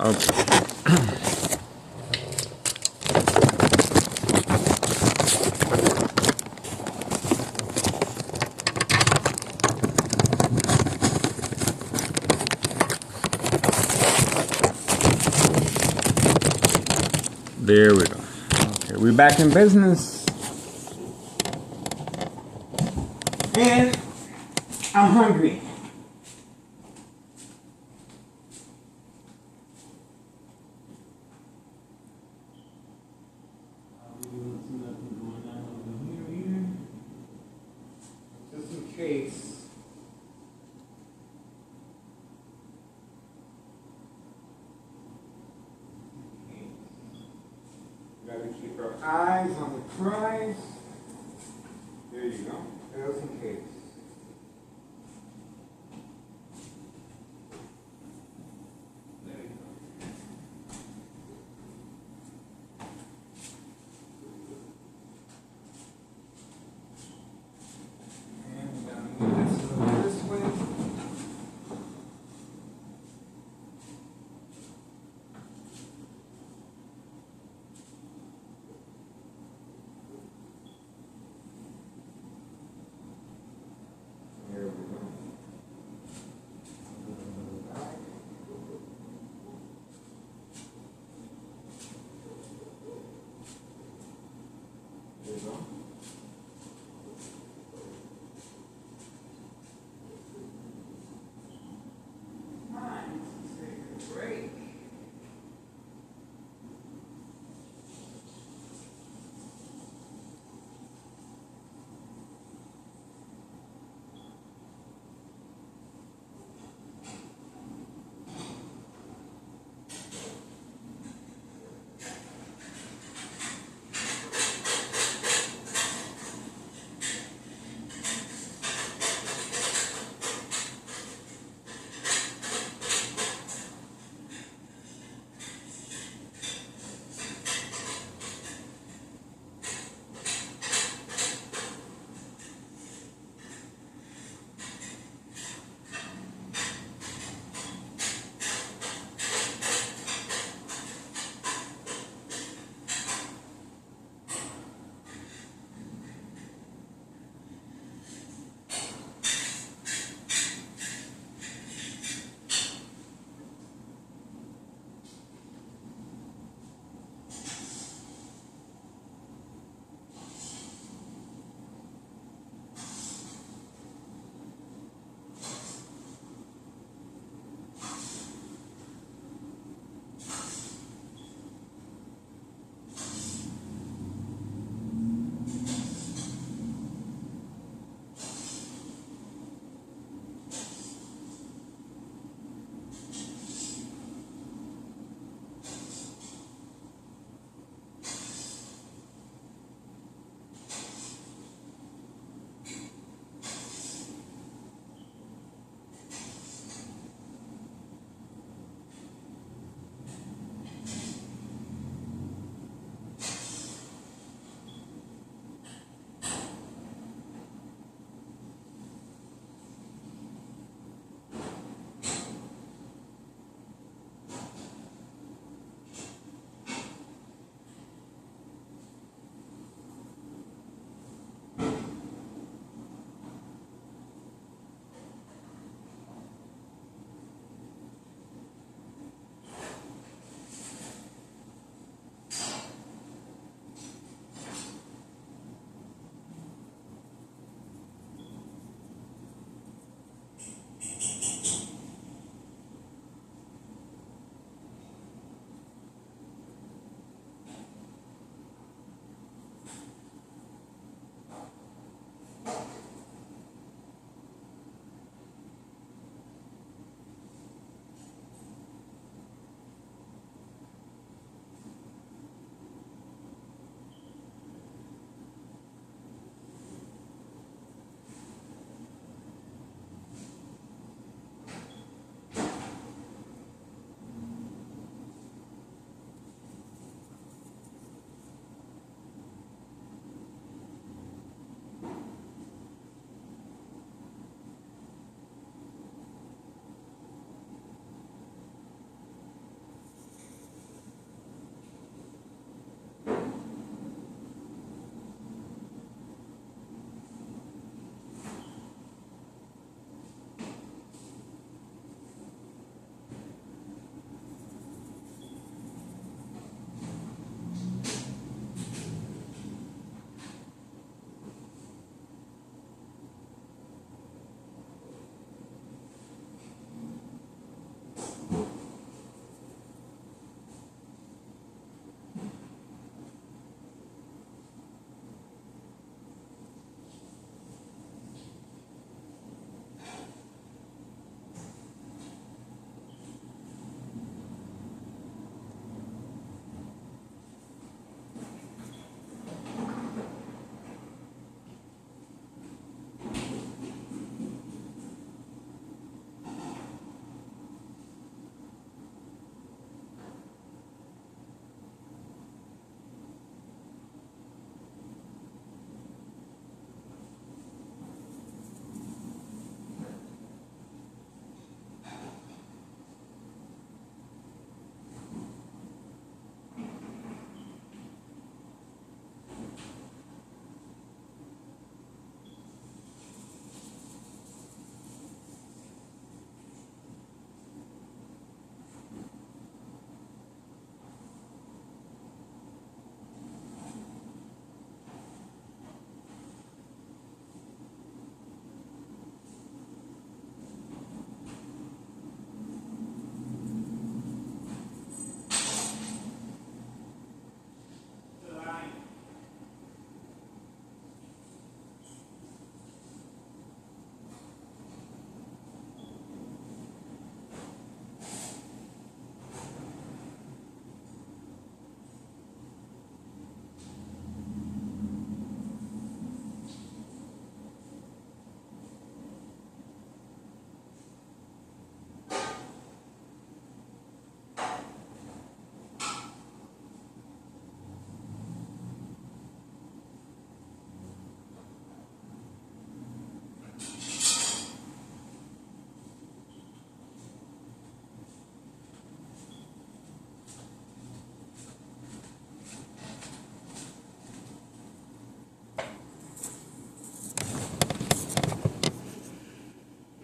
Okay. There we go. Okay, we're back in business. And I'm hungry. Just in case. Gotta keep our eyes on the prize. There you go. Just in case. There you go. And we're gonna move this way. There we go. There you go. Time to take a break.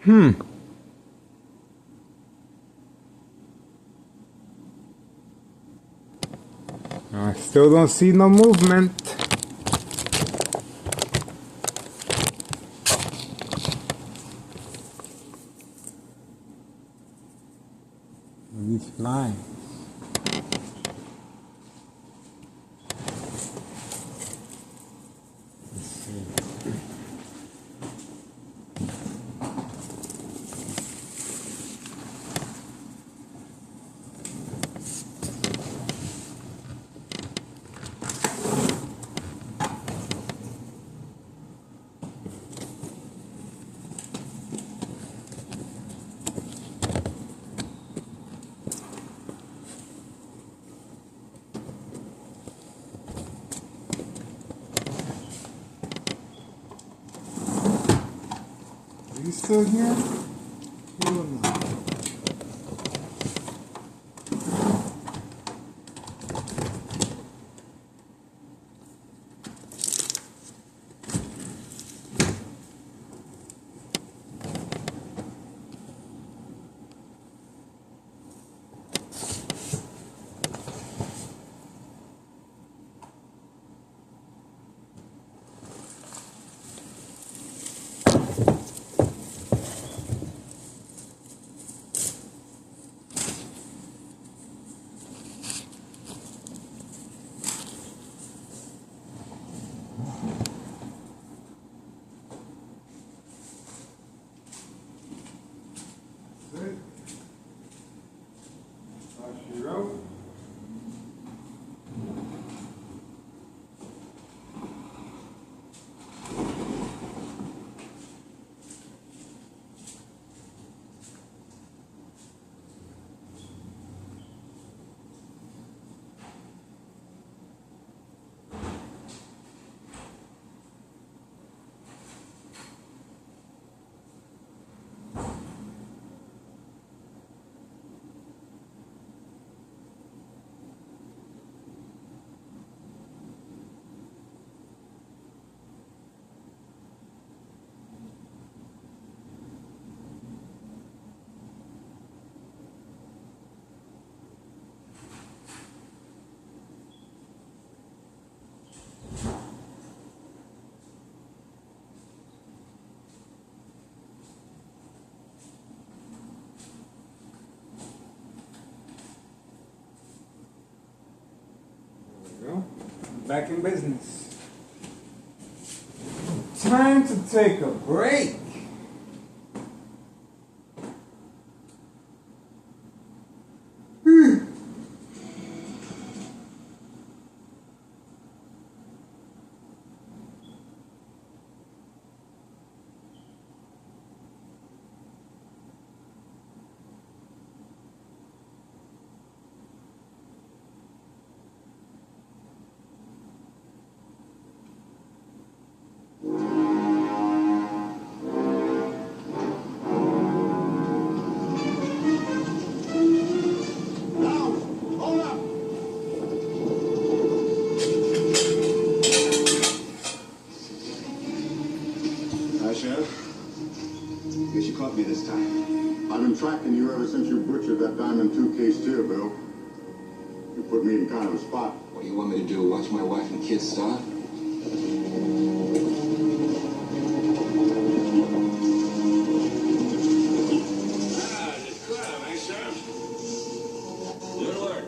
I still don't see no movement. These flying. Let's see. Are you still here? You or not? Good. Sashiro. Back in business. Time to take a break. Guess you caught me this time. I've been tracking you ever since you butchered that Diamond 2K steer, Bill. You put me in kind of a spot. What do you want me to do? Watch my wife and kids starve? Just clever, eh, Sheriff? Good work.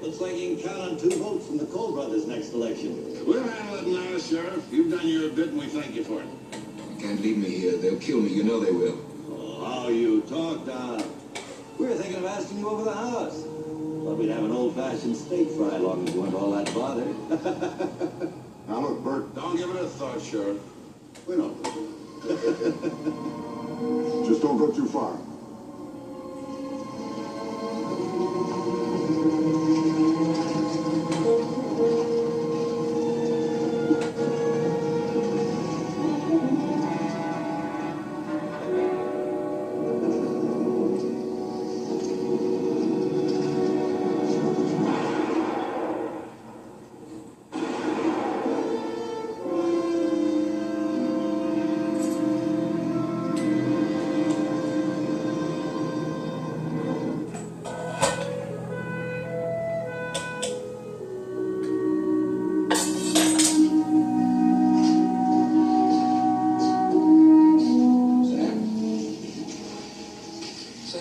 Looks like you can count on 2 votes from the Cole brothers next election. We'll handle it now, Sheriff. You've done your bit, and we thank you for it. You can't leave me here. They'll kill me. You know they will. Oh, how you talk, Don. We were thinking of asking you over the house. Thought we'd have an old-fashioned steak fry long as you weren't all that bothered. Now look, Bert, Don't give it a thought, Sheriff. we know. Just don't go too far.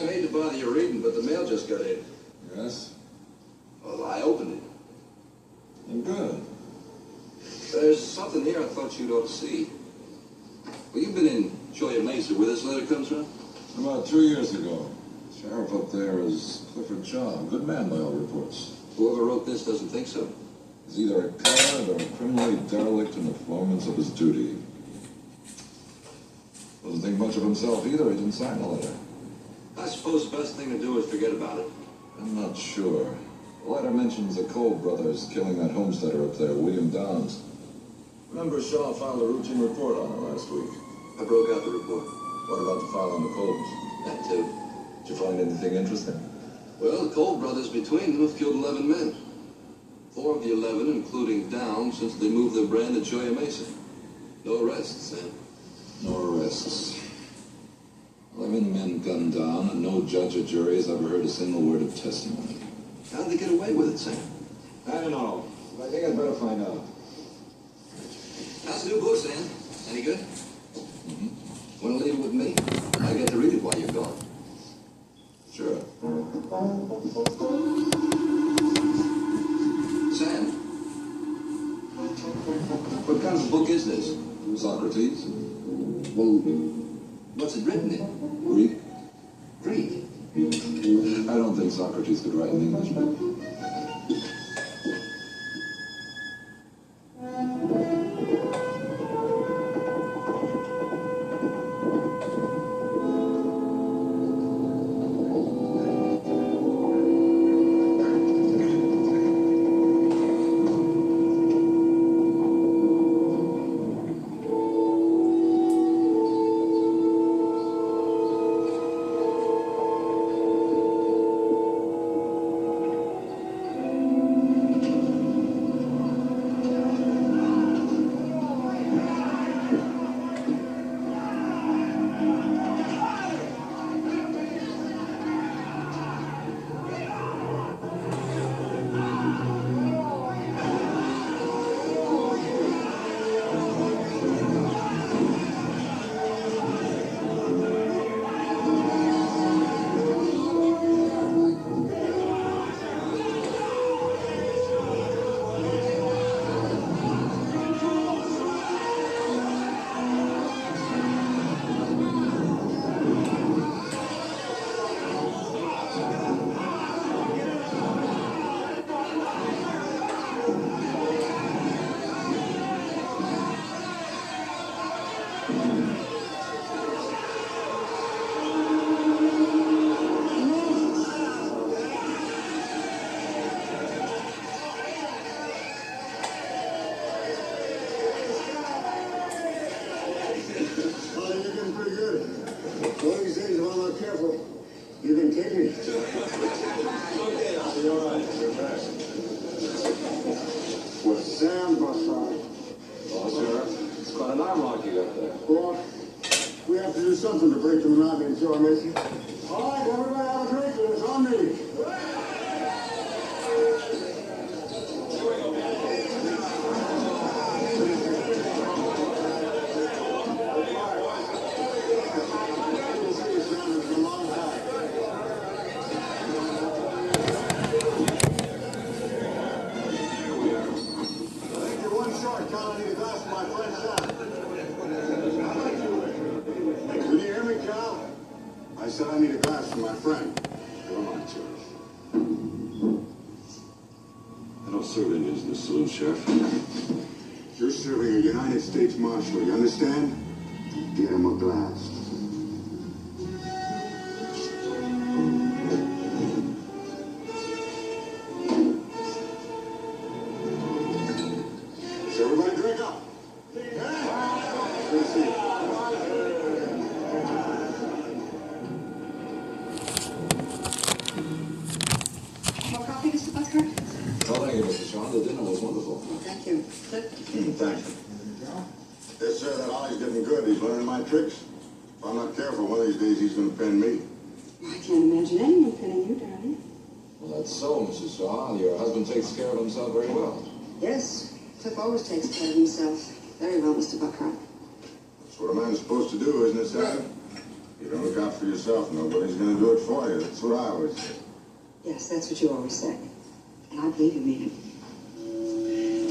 Sam, I hate to bother you reading, but the mail just got in. Yes? Well, I opened it. I'm good. There's something here I thought you'd ought to see. Well, you've been in Joya Mesa where this letter comes from? About 2 years ago. Sheriff up there is Clifford Shaw. Good man by all reports. Whoever wrote this doesn't think so. He's either a coward or criminally derelict in the performance of his duty. Doesn't think much of himself either. He didn't sign the letter. I suppose the best thing to do is forget about it. I'm not sure. The letter mentions the Cole brothers killing that homesteader up there, William Downs. Remember Shaw filed a routine report on it last week. I broke out the report. What about the file on the Coles? That too. Did you find anything interesting? Well, the Cole brothers between them have killed 11 men. 4 of the 11, including Downs, since they moved their brand at Joya Mesa. No arrests, Sam. No arrests. 11 men gunned down, and no judge or jury has ever heard a single word of testimony. How'd they get away with it, Sam? I don't know. I think I'd better find out. How's the new book, Sam? Any good? Mm-hmm. Want to leave it with me? I get to read it while you're gone. Sure. Sam? What kind of book is this? Socrates? Well, what's it written in? Greek? Greek. I don't think Socrates could write an English book. Sheriff. You're serving a United States Marshal, you understand? Get him a glass. So everybody drink up. More coffee, Mr. Busker? Oh, thank you, Mr. Shaw. The dinner was wonderful. Thank you. Thank you. Yes, sir, that Ollie's getting good. He's learning my tricks. If I'm not careful, one of these days he's going to pen me. I can't imagine anyone pinning you, darling. Well, that's so, Mrs. Shaw. Your husband takes care of himself very well. Yes, Cliff always takes care of himself. Very well, Mr. Buckhart. That's what a man's supposed to do, isn't it, Sam? You don't look out for yourself, nobody's gonna do it for you. That's what I always say. Yes, that's what you always say. And I believe you mean it.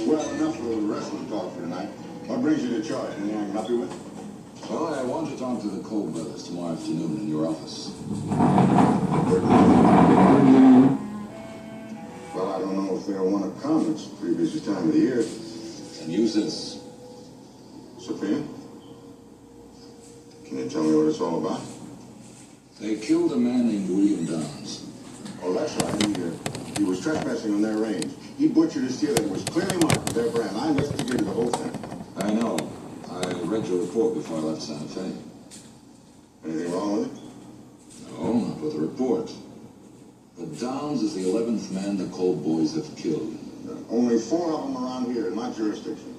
Well, enough of the rest of the talk for tonight. What brings you to charge? Anything I can help you with? Well, I want to talk to the Cole brothers tomorrow afternoon in your office. Well, I don't know if they'll want to come. It's a pretty busy time of the year. And use this. Sophia? Can you tell me what it's all about? They killed a man named William Downs. Oh, that's right. He was trespassing on their range. He butchered a steer that was clearly marked with their brand. I investigated the whole thing. I know. I read your report before I left Santa Fe. Anything wrong with it? No, not with the report. But Downs is the 11th man the Cole boys have killed. Only 4 of them around here in my jurisdiction.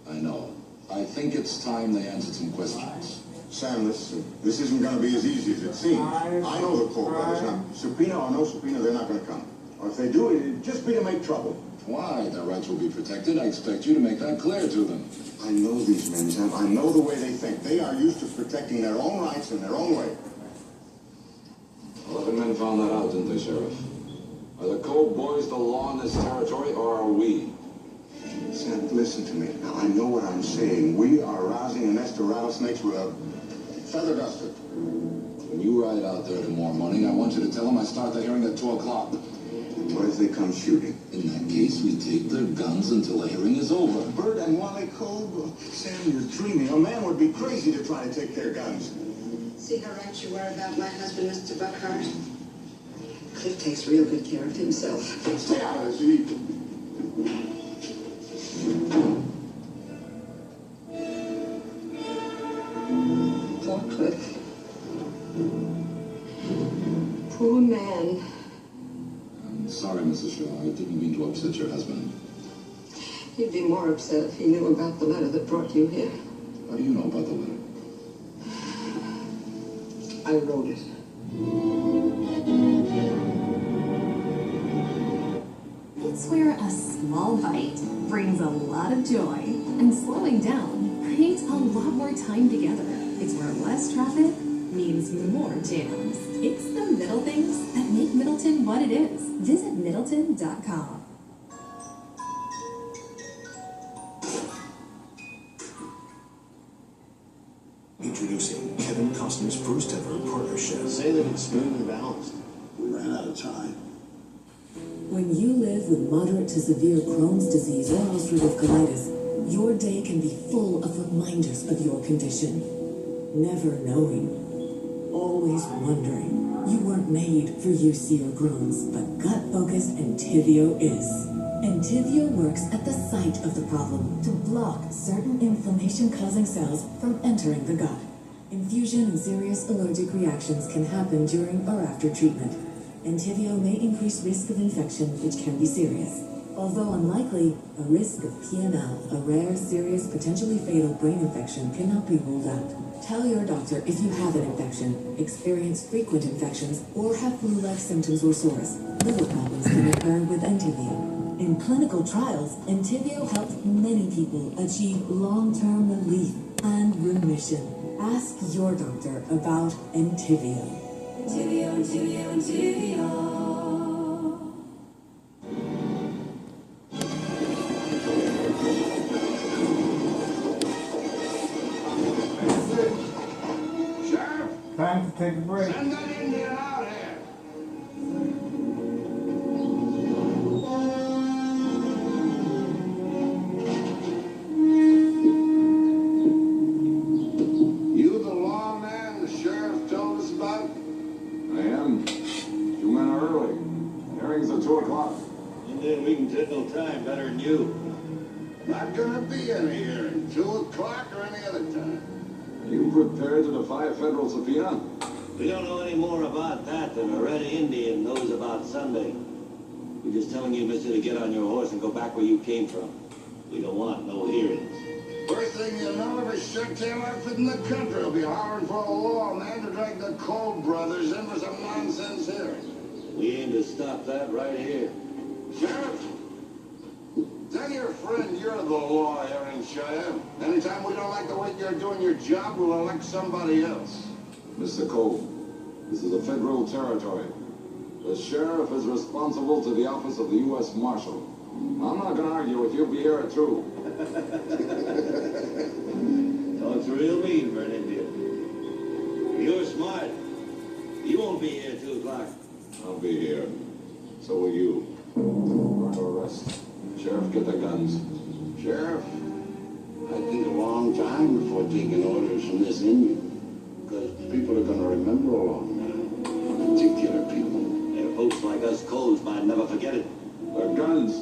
I know. I think it's time they answered some questions. Sam, this isn't going to be as easy as it seems. I know the Cole brothers. Now, subpoena or no subpoena, they're not going to come. Or if they do, it'd just be to make trouble. Why? Their rights will be protected. I expect you to make that clear to them. I know these men, Sam. I know the way they think. They are used to protecting their own rights in their own way. 11 men found that out, didn't they, Sheriff? Are the Cole boys the law in this territory, or are we? Sam, listen to me. Now, I know what I'm saying. We are rousing a nest of rattlesnakes with a feather duster. When you ride out there tomorrow morning, I want you to tell them I start the hearing at 2 o'clock. What if they come shooting? In that case, we take their guns until the hearing is over. Bert and Wally Cole? Sam, you're dreaming. A man would be crazy to try to take their guns. See how right you were about my husband, Mr. Buckhart? Cliff takes real good care of himself. Stay out of this, you. Poor Cliff. Poor man. I'm sorry, Mrs. Shaw. I didn't mean to upset your husband. He'd be more upset if he knew about the letter that brought you here. How do you know about the letter? I wrote it. It's where a small bite brings a lot of joy, and slowing down creates a lot more time together. It's where less traffic means more jams. It's the little things that make Middleton what it is. Visit Middleton.com. Introducing Kevin Costner's first ever partnership. Say that it's smooth and balanced. We ran out of time. When you live with moderate to severe Crohn's disease or ulcerative colitis, your day can be full of reminders of your condition. Never knowing, always wondering. You weren't made for UC or Crohn's, but Gut Focus Entyvio is. Entyvio works at the site of the problem to block certain inflammation-causing cells from entering the gut. Infusion and serious allergic reactions can happen during or after treatment. Entyvio may increase risk of infection, which can be serious. Although unlikely, a risk of PML, a rare, serious, potentially fatal brain infection, cannot be ruled out. Tell your doctor if you have an infection, experience frequent infections, or have flu-like symptoms or sores. Liver problems can occur with Entyvio. In clinical trials, Entyvio helped many people achieve long-term relief and remission. Ask your doctor about Entyvio. Entyvio, Entyvio, Entyvio. Time to take a break. Send that Indian out here. You the lawman the sheriff told us about? I am. 2 men are early. Hearing's at 2 o'clock. And then we can tickle time better than you. Not gonna be any hearing. 2 o'clock or any other time. Are you prepared to defy a federal subpoena? We don't know any more about that than a red Indian knows about Sunday. We're just telling you, mister, to get on your horse and go back where you came from. We don't want no hearings. First thing you know, every shirt-tail outfit in the country will be hollering for a lawman to drag the Cole brothers in for some nonsense hearing. We aim to stop that right here. Sheriff, tell your friend you're the law here in Cheyenne. Anytime we don't like the way you're doing your job, we'll elect somebody else. Mr. Cole, this is a federal territory. The sheriff is responsible to the office of the U.S. Marshal. I'm not going to argue with you. Be here at 2. Talks real mean for an Indian. You're smart. You won't be here at 2 o'clock. I'll be here. So will you. We're under arrest. Sheriff, get the guns. Sheriff, I think a long time before taking orders from this Indian. Because people are going to remember along now. Particular people. And folks like us Coles might never forget it. The guns.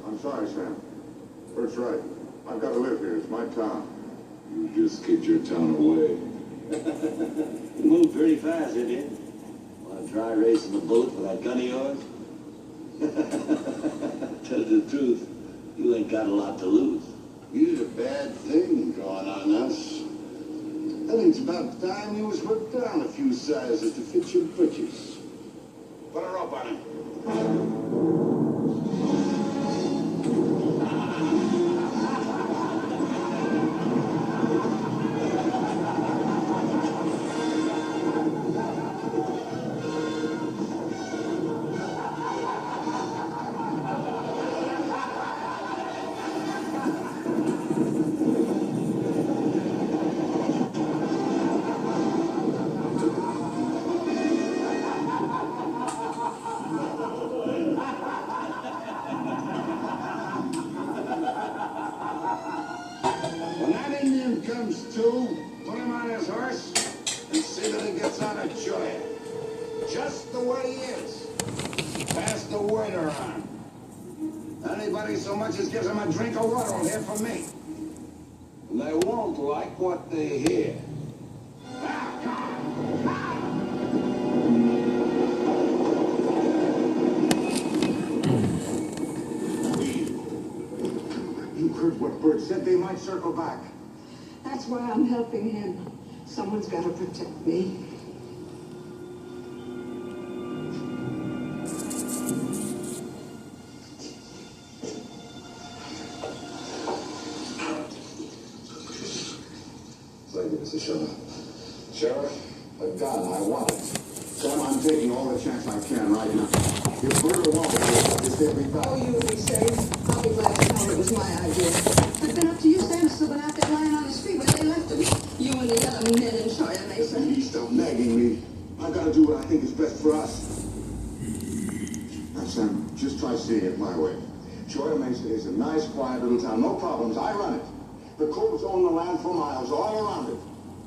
I'm sorry, Sam. Bert's right. I've got to live here. It's my town. You just kicked your town away. You move pretty fast, Indian. Want to try racing the bullet with that gun of yours? Tell the truth, you ain't got a lot to lose. Here's a bad thing going on us. I think it's about time you was worked down a few sizes to fit your britches. Put a rope on him. When that Indian comes to, put him on his horse and see that he gets out of Joya. Just the way he is. Pass the word around. Anybody so much as gives him a drink of water will hear from me. And they won't like what they hear. You heard what Bert said. They might circle back. That's why I'm helping him. Someone's got to protect me. Thank you, Mr. Sheriff. Sheriff, a gun. I want it. Sam, I'm taking all the chance I can right now. If Bert or Walter will just hit me back. Oh, you'll be safe. I'll be glad to know it was my idea. If it'd been up to you, Sam would still been out there lying on the street where they left him. You and the other men in Choya Mesa. He's still nagging me. I've got to do what I think is best for us. Now, Sam, just try seeing it my way. Choya Mesa is a nice, quiet little town. No problems. I run it. The Coles own the land for miles all around it.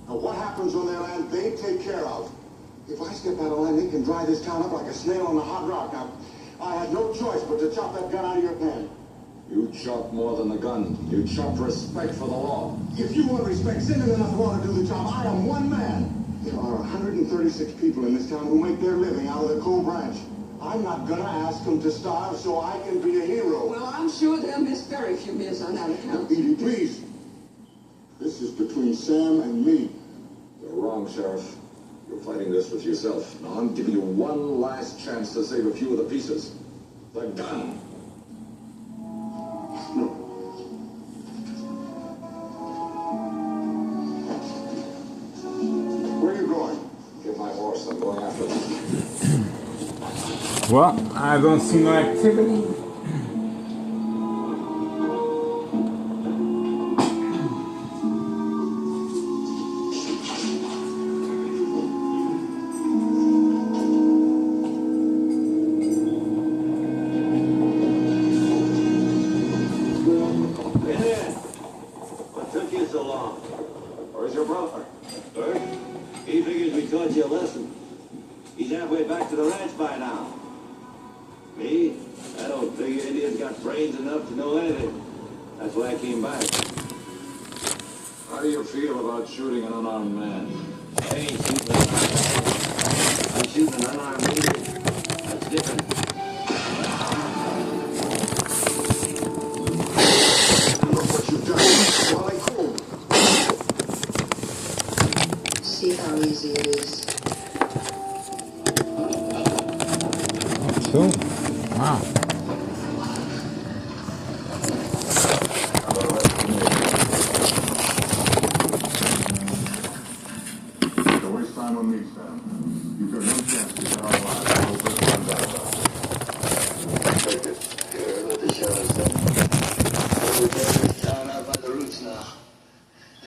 Now, what happens on their land, they take care of. If I step out of line, they can dry this town up like a snail on a hot rock. Now, I had no choice but to chop that gun out of your pen. You chop more than the gun. You chop respect for the law. If you want respect, send in enough water to do the job. I am one man. There are 136 people in this town who make their living out of the coal branch. I'm not gonna ask them to starve so I can be a hero. Well, I'm sure they'll miss very few meals on that account. Edie, please. This is between Sam and me. You're wrong, Sheriff. You're fighting this with yourself. Now, I'm giving you one last chance to save a few of the pieces. The gun. No. Where are you going? Get my horse. I'm going after them. Well, I don't see no activity. What took you so long? Where's your brother? Bert? He figures we taught you a lesson. He's halfway back to the ranch by now. Me? I don't figure Indians got brains enough to know anything. That's why I came back. How do you feel about shooting an unarmed man? I ain't shooting an unarmed man. I'm shooting an unarmed Indian. That's different. Look what you've done. Wally Cole. See how easy it is. So, wow. time on me, Sam. You've got no chance to get out alive. No first one back. Take it. Here, let the shadows